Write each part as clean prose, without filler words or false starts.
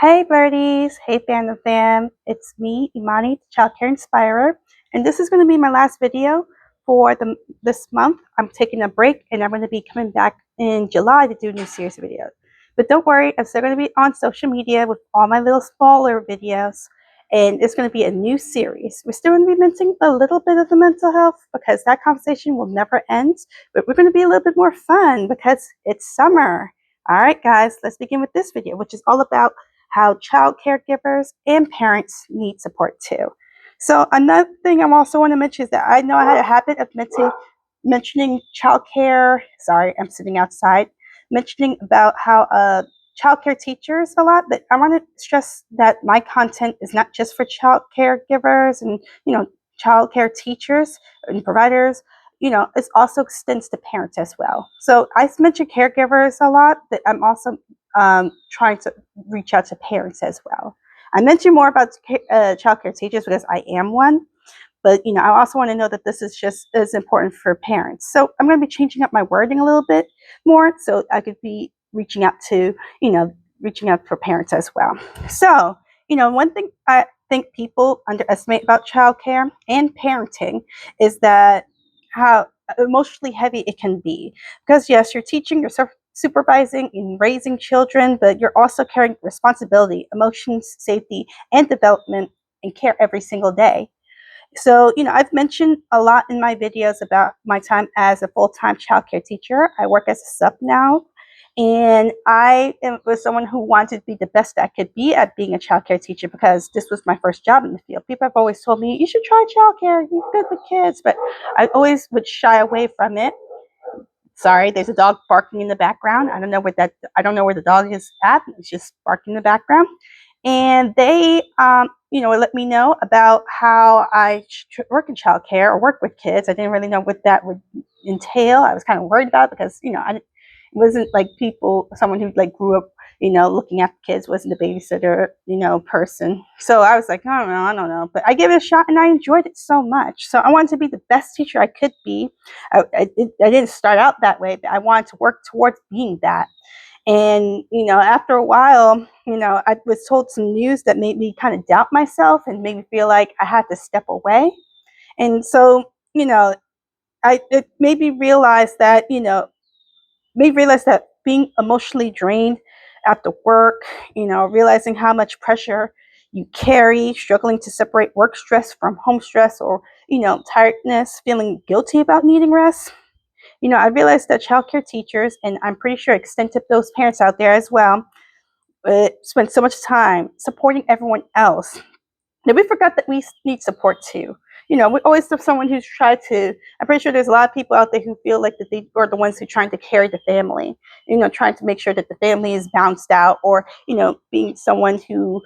Hey birdies, hey fam, it's me, Imani, the Childcare Inspirer, and this is going to be my last video for this month. I'm taking a break and I'm going to be coming back in July to do a new series of videos. But don't worry, I'm still going to be on social media with all my little smaller videos, and it's going to be a new series. We're still going to be mentioning a little bit of the mental health because that conversation will never end, but we're going to be a little bit more fun because it's summer. All right, guys, let's begin with this video, which is all about how child caregivers and parents need support too. So another thing I also want to mention is that I know I had a habit of mentioning child care. Sorry, I'm sitting outside. Mentioning about how child care teachers a lot, but I want to stress that my content is not just for child caregivers and child care teachers and providers. It also extends to parents as well. So I mention caregivers a lot, but I'm also trying to reach out to parents as well. I mentioned more about childcare teachers because I am one, but I also want to know that this is just as important for parents. So I'm going to be changing up my wording a little bit more, so I could be reaching out for parents as well. So one thing I think people underestimate about childcare and parenting is that how emotionally heavy it can be. Because yes, you're teaching, you're supervising and raising children, but you're also carrying responsibility, emotions, safety, and development and care every single day. So, I've mentioned a lot in my videos about my time as a full-time childcare teacher. I work as a sub now, and was someone who wanted to be the best I could be at being a childcare teacher because this was my first job in the field. People have always told me, you should try childcare, you're good with kids, but I always would shy away from it. Sorry, there's a dog barking in the background. I don't know where the dog is at. It's just barking in the background. And they, let me know about how I work in childcare or work with kids. I didn't really know what that would entail. I was kind of worried about it because, I wasn't like someone who like grew up, looking after kids, wasn't a babysitter, person. So I was like, I don't know. But I gave it a shot and I enjoyed it so much. So I wanted to be the best teacher I could be. I didn't start out that way, but I wanted to work towards being that. And, after a while, I was told some news that made me kind of doubt myself and made me feel like I had to step away. And so, it made me realize that, being emotionally drained after work, realizing how much pressure you carry, struggling to separate work stress from home stress or, tiredness, feeling guilty about needing rest. I realized that childcare teachers, and I'm pretty sure extend to those parents out there as well, spend so much time supporting everyone else that we forgot that we need support too. We always have someone who's tried to. I'm pretty sure there's a lot of people out there who feel like that they are the ones who are trying to carry the family. Trying to make sure that the family is balanced out, or being someone who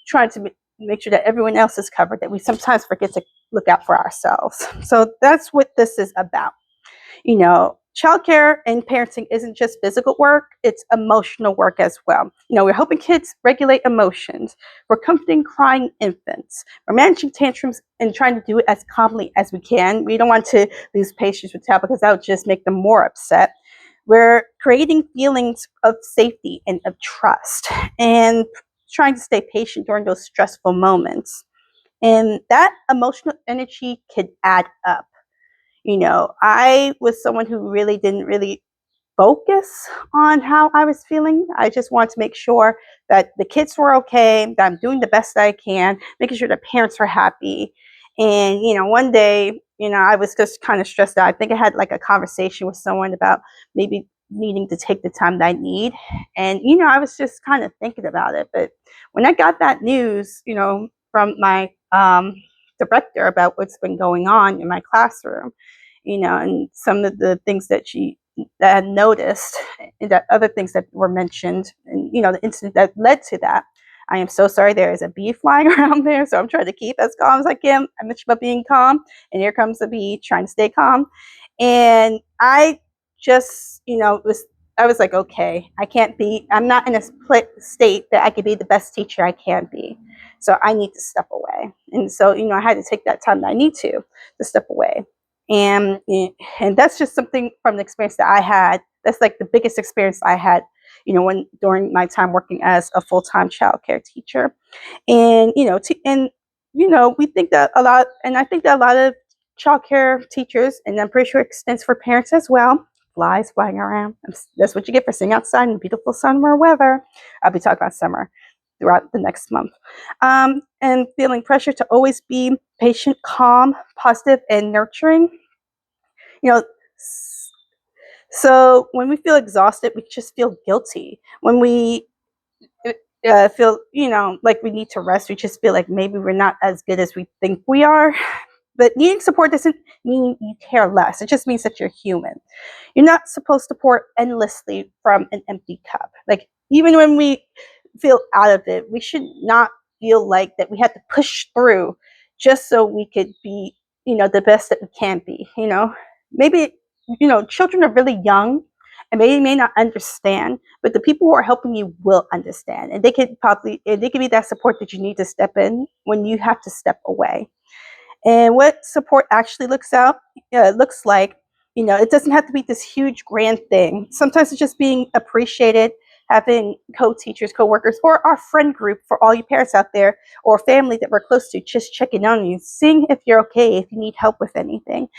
trying to make sure that everyone else is covered. That we sometimes forget to look out for ourselves. So that's what this is about. Childcare and parenting isn't just physical work, it's emotional work as well. We're helping kids regulate emotions. We're comforting crying infants. We're managing tantrums and trying to do it as calmly as we can. We don't want to lose patience with child because that would just make them more upset. We're creating feelings of safety and of trust and trying to stay patient during those stressful moments. And that emotional energy could add up. I was someone who really didn't really focus on how I was feeling. I just wanted to make sure that the kids were okay, that I'm doing the best I can, making sure the parents were happy. And, one day, I was just kind of stressed out. I think I had like a conversation with someone about maybe needing to take the time that I need. And, I was just kind of thinking about it. But when I got that news, from my director about what's been going on in my classroom, and some of the things that I had noticed, and that other things that were mentioned, and the incident that led to that. I am so sorry. There is a bee flying around there, so I'm trying to keep as calm as I can. I mentioned about being calm, and here comes the bee trying to stay calm. And I just, I was like, okay, I'm not in a state that I could be the best teacher I can be. So I need to step away. And so, I had to take that time that I need to step away. And that's just something from the experience that I had. That's like the biggest experience I had, when during my time working as a full-time childcare teacher. And we think that a lot, and I think that a lot of childcare teachers, and I'm pretty sure it extends for parents as well. Flies flying around. That's what you get for sitting outside in beautiful summer weather. I'll be talking about summer throughout the next month. And feeling pressure to always be patient, calm, positive, and nurturing. You know, so when we feel exhausted, we just feel guilty. When we feel, like we need to rest, we just feel like maybe we're not as good as we think we are. But needing support doesn't mean you care less. It just means that you're human. You're not supposed to pour endlessly from an empty cup. Like, even when we feel out of it, we should not feel like that we have to push through just so we could be, the best that we can be. Maybe, children are really young and they may not understand, but the people who are helping you will understand. And they could be that support that you need to step in when you have to step away. And what support actually looks like, it doesn't have to be this huge grand thing. Sometimes it's just being appreciated, having co-teachers, co-workers, or our friend group, for all you parents out there, or family that we're close to, just checking on you, seeing if you're okay, if you need help with anything.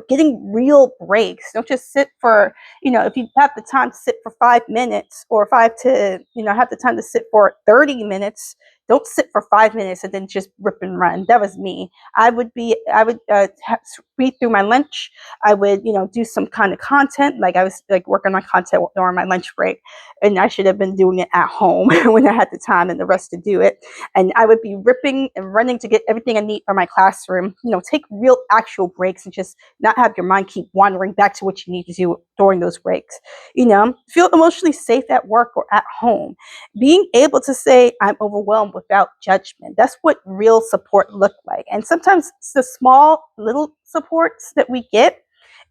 Getting real breaks. Don't just sit for, if you have the time to sit for 5 minutes, or have the time to sit for 30 minutes, don't sit for 5 minutes and then just rip and run. That was me. I would read through my lunch. I would, do some kind of content. Like, I was like working on content during my lunch break, and I should have been doing it at home when I had the time and the rest to do it. And I would be ripping and running to get everything I need for my classroom. Take real actual breaks and just not have your mind keep wandering back to what you need to do during those breaks. Feel emotionally safe at work or at home. Being able to say, I'm overwhelmed, without judgment. That's what real support look like. And sometimes it's the small little supports that we get,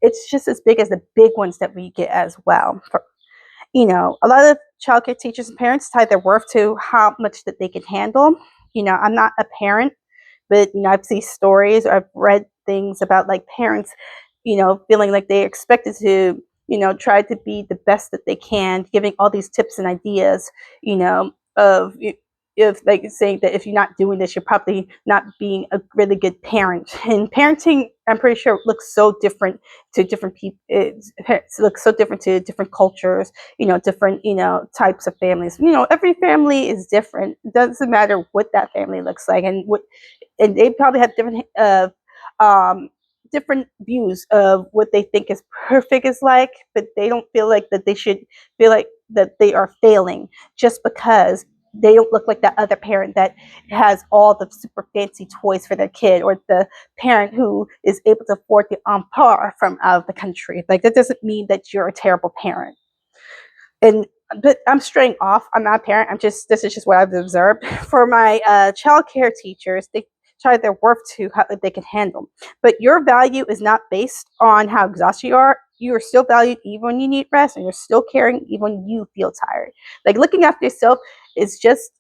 it's just as big as the big ones that we get as well. A lot of childcare teachers and parents tie their worth to how much that they can handle. I'm not a parent, but I've seen stories, or I've read things about like parents, feeling like they're expected to, try to be the best that they can, giving all these tips and ideas, of if like saying that if you're not doing this, you're probably not being a really good parent. And parenting, I'm pretty sure, looks so different to different people. It looks so different to different cultures, different, types of families. Every family is different. It doesn't matter what that family looks like, and they probably have different views of what they think is perfect is like, but they don't feel like that they should feel like that they are failing just because they don't look like that other parent that has all the super fancy toys for their kid, or the parent who is able to afford the on par from out of the country. Like, that doesn't mean that you're a terrible parent. But I'm straying off. I'm not a parent. This is just what I've observed. For my childcare teachers, they try their worth to how they can handle. But your value is not based on how exhausted you are. You are still valued even when you need rest, and you're still caring even when you feel tired. Like, looking after yourself is just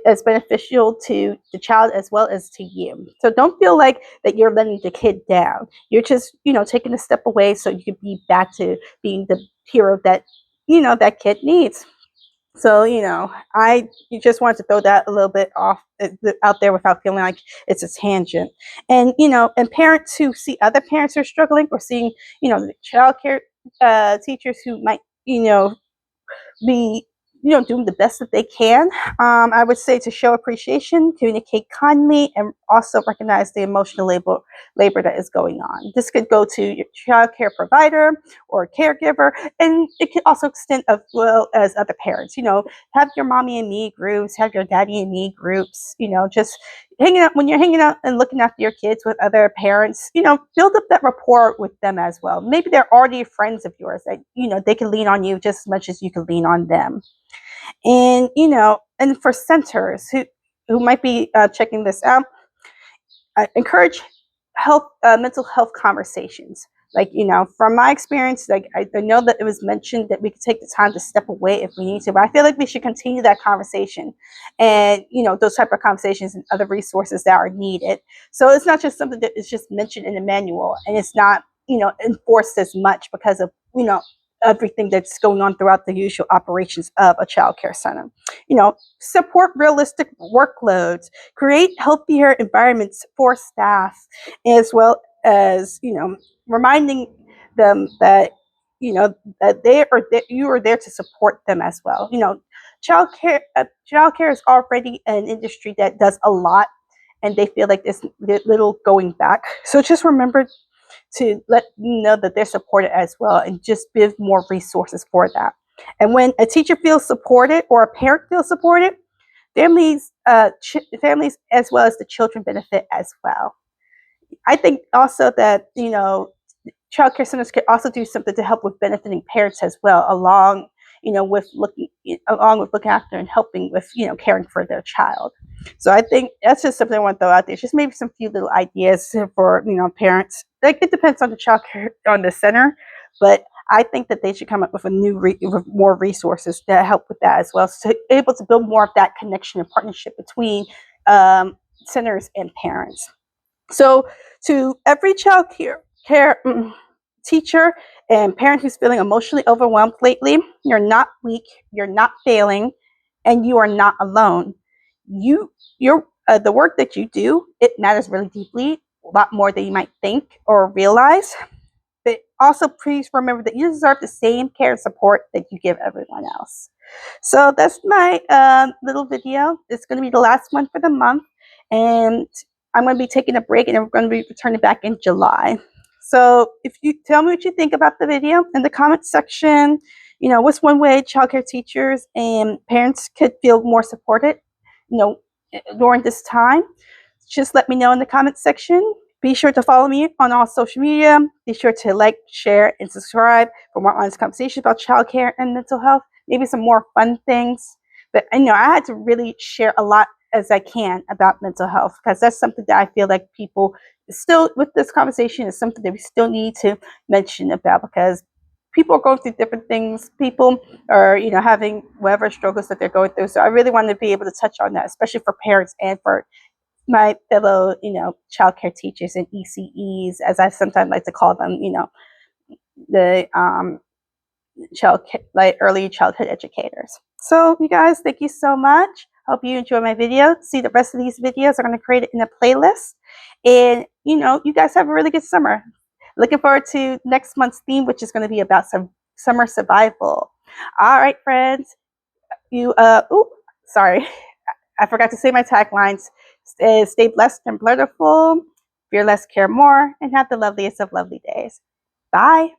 as beneficial to the child as well as to you. So don't feel like that you're letting the kid down. You're just, taking a step away so you can be back to being the hero that that kid needs. So, I just wanted to throw that a little bit out there without feeling like it's a tangent. And, and parents who see other parents who are struggling, or seeing, the childcare teachers who might, be doing the best that they can. I would say to show appreciation, communicate kindly, and also recognize the emotional labor that is going on. This could go to your child care provider or caregiver, and it can also extend as well as other parents. Have your mommy and me groups, have your daddy and me groups. Just hanging out when you're hanging out and looking after your kids with other parents. Build up that rapport with them as well. Maybe they're already friends of yours that they can lean on you just as much as you can lean on them. And and for centers who might be checking this out, encourage mental health conversations. Like, from my experience, like, I know that it was mentioned that we could take the time to step away if we need to, but I feel like we should continue that conversation, and those type of conversations and other resources that are needed. So it's not just something that is just mentioned in the manual, and it's not enforced as much because of everything that's going on throughout the usual operations of a child care center. Support realistic workloads, create healthier environments for staff, as well as, reminding them that, that you are there to support them as well. Childcare is already an industry that does a lot, and they feel like there's little going back. So just remember to let them know that they're supported as well, and just give more resources for that. And when a teacher feels supported or a parent feels supported, families as well as the children benefit as well. I think also that, child care centers could also do something to help with benefiting parents as well, along with looking after and helping with, caring for their child. So I think that's just something I want to throw out there. Just maybe some few little ideas for, parents. Like, it depends on the child care on the center, but I think that they should come up with with more resources that help with that as well, so able to build more of that connection and partnership between centers and parents. So, to every child care teacher and parent who's feeling emotionally overwhelmed lately, you're not weak, you're not failing, and you are not alone. The work that you do, it matters really deeply, a lot more than you might think or realize. But also, please remember that you deserve the same care and support that you give everyone else. So that's my little video. It's going to be the last one for the month, and I'm going to be taking a break, and we're going to be returning back in July. So if you tell me what you think about the video in the comment section, what's one way childcare teachers and parents could feel more supported, during this time? Just let me know in the comment section. Be sure to follow me on all social media. Be sure to like, share, and subscribe for more honest conversations about childcare and mental health. Maybe some more fun things. But I had to really share a lot as I can about mental health, because that's something that I feel like people still, with this conversation, is something that we still need to mention about, because people are going through different things. People are, having whatever struggles that they're going through. So I really want to be able to touch on that, especially for parents and for my fellow, childcare teachers and ECEs, as I sometimes like to call them, the early childhood educators. So you guys, thank you so much. Hope you enjoy my video. See, the rest of these videos are going to create it in a playlist. And, you guys have a really good summer. Looking forward to next month's theme, which is going to be about some summer survival. All right, friends. Sorry. I forgot to say my taglines. Stay blessed and beautiful, fear less, care more, and have the loveliest of lovely days. Bye.